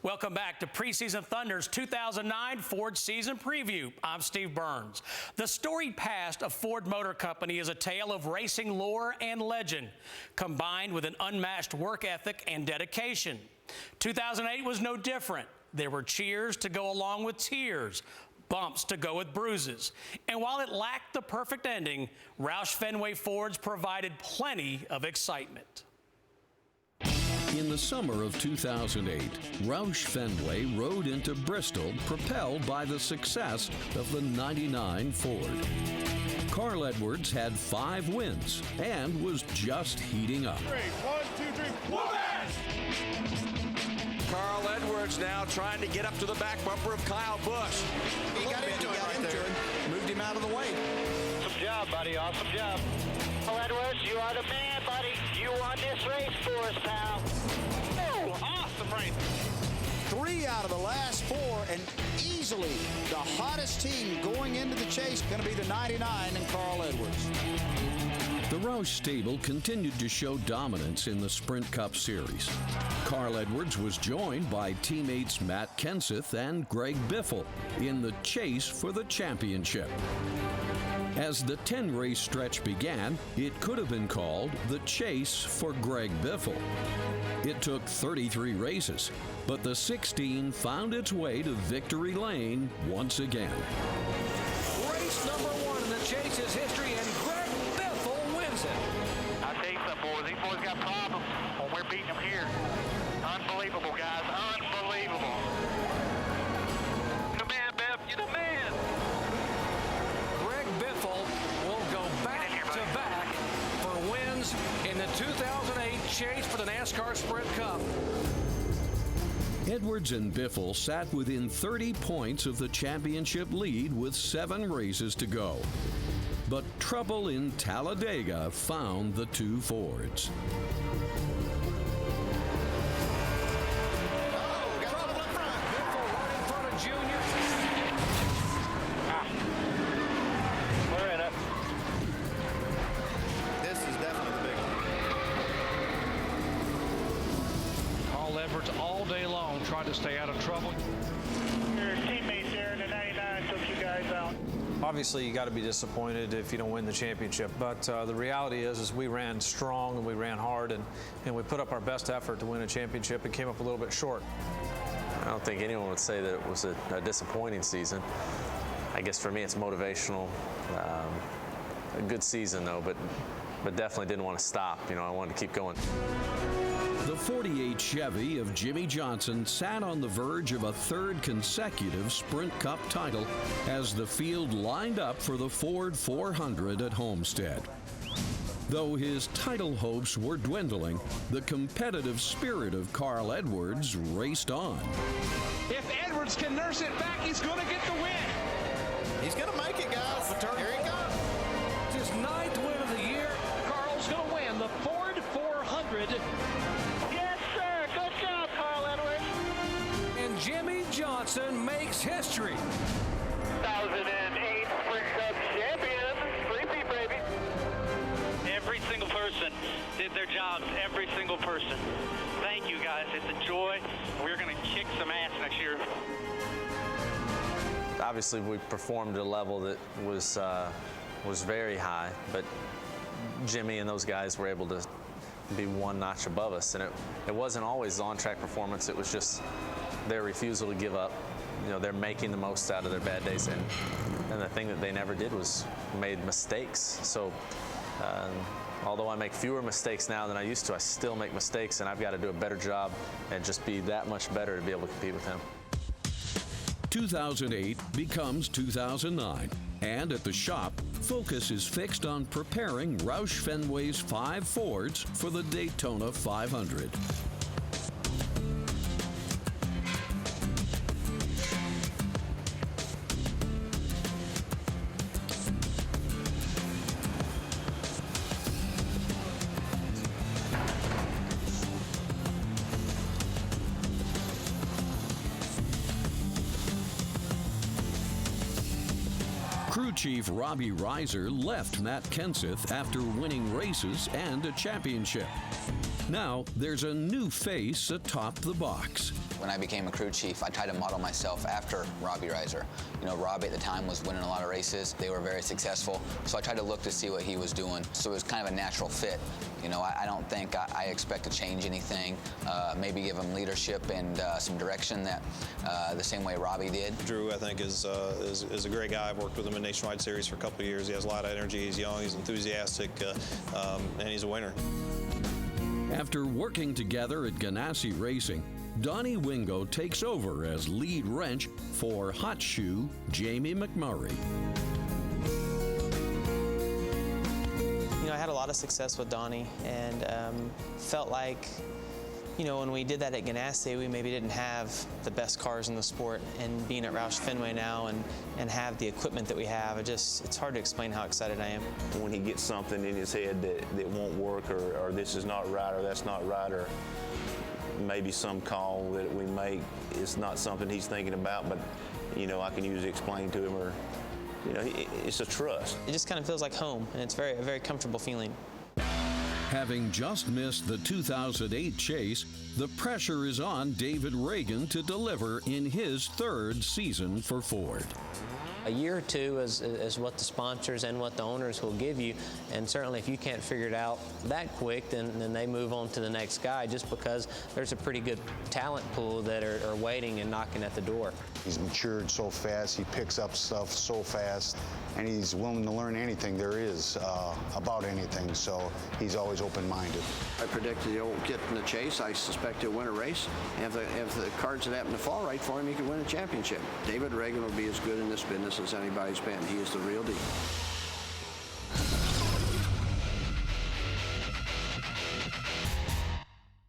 Welcome back to Preseason Thunder's 2009 Ford Season Preview. I'm Steve Burns. The storied past of Ford Motor Company is a tale of racing lore and legend, combined with an unmatched work ethic and dedication. 2008 was no different. There were cheers to go along with tears, bumps to go with bruises. And while it lacked the perfect ending, Roush Fenway Fords provided plenty of excitement. In the summer of 2008, Roush Fenway rode into Bristol propelled by the success of the '99 Ford. Carl Edwards had 5 wins and was just heating up. 1, 2, 3, Carl Edwards now trying to get up to the back bumper of Kyle Busch. He got into it, moved him out of the way. Awesome job, buddy. Awesome job. Carl Edwards, you are the man, buddy. You won this race for us, pal. Oh, awesome race. 3 out of the last 4, and easily the hottest team going into the chase going to be the 99 and Carl Edwards. The Roush stable continued to show dominance in the Sprint Cup Series. Carl Edwards was joined by teammates Matt Kenseth and Greg Biffle in the chase for the championship. As the 10-race stretch began, it could have been called the chase for Greg Biffle. It took 33 races, but the 16 found its way to victory lane once again. Race number 1 in the chase's history, and Greg Biffle wins it. I'll tell you something, boys. These boys got problems when we're beating them here. Unbelievable, guys. Unbelievable. You're the man, Biff. You're the man. Greg Biffle will go back-to-back for wins in the 2008 chase for the NASCAR Sprint Cup. Edwards and Biffle sat within 30 points of the championship lead with 7 races to go. But trouble in Talladega found the 2 Fords. All day long tried to stay out of trouble. Your teammates there in the 99 took you guys out. Obviously, you got to be disappointed if you don't win the championship, but the reality is we ran strong and we ran hard and we put up our best effort to win a championship and came up a little bit short. I don't think anyone would say that it was a disappointing season. I guess for me it's motivational. A good season though, but definitely didn't want to stop. You know, I wanted to keep going. The 48 Chevy of Jimmy Johnson sat on the verge of a 3rd consecutive Sprint Cup title as the field lined up for the Ford 400 at Homestead. Though his title hopes were dwindling, the competitive spirit of Carl Edwards raced on. If Edwards can nurse it back, he's going to get the win. He's going to make it, guys. Here he comes. His 9th win of the year. Carl's going to win the Ford 400. Jimmy Johnson makes history. 2008 Sprint Cup champion. Repeat, baby. Every single person did their jobs. Every single person. Thank you, guys. It's a joy. We're going to kick some ass next year. Obviously, we performed at a level that was very high, but Jimmy and those guys were able to be one notch above us, and it wasn't always on-track performance. It was just their refusal to give up. You know, they're making the most out of their bad days, and the thing that they never did was made mistakes. So although I make fewer mistakes now than I used to, I still make mistakes, and I've got to do a better job and just be that much better to be able to compete with him. 2008 becomes 2009, and at the shop, focus is fixed on preparing Roush Fenway's 5 Fords for the Daytona 500. Crew Chief Robbie Reiser left Matt Kenseth after winning races and a championship. Now there's a new face atop the box. When I became a crew chief, I tried to model myself after Robbie Reiser. You know, Robbie at the time was winning a lot of races. They were very successful. So I tried to look to see what he was doing. So it was kind of a natural fit. You know, I don't think I expect to change anything. Maybe give him leadership and some direction that the same way Robbie did. Drew, I think, is a great guy. I've worked with him in Nationwide Series for a couple of years. He has a lot of energy. He's young. He's enthusiastic, and he's a winner. After working together at Ganassi Racing, Donnie Wingo takes over as lead wrench for Hot Shoe Jamie McMurray. You know, I had a lot of success with Donnie, and felt like, you know, when we did that at Ganassi, we maybe didn't have the best cars in the sport, and being at Roush Fenway now and have the equipment that we have, it's hard to explain how excited I am. When he gets something in his head that won't work, or this is not right, or that's not right, or maybe some call that we make is not something he's thinking about, but, you know, I can usually explain to him, or, you know, it's a trust. It just kind of feels like home, and it's a very comfortable feeling. Having just missed the 2008 chase, the pressure is on David Reagan to deliver in his third season for Ford. A year or two is what the sponsors and what the owners will give you, and certainly if you can't figure it out that quick, then they move on to the next guy, just because there's a pretty good talent pool that are waiting and knocking at the door. He's matured so fast, he picks up stuff so fast, and he's willing to learn anything there is about anything, so he's always open-minded. I predicted he'll get in the chase. I suspect he'll win a race. And if the cards that happen to fall right for him, he could win a championship. David Reagan will be as good in this business as anybody's been. He is the real deal.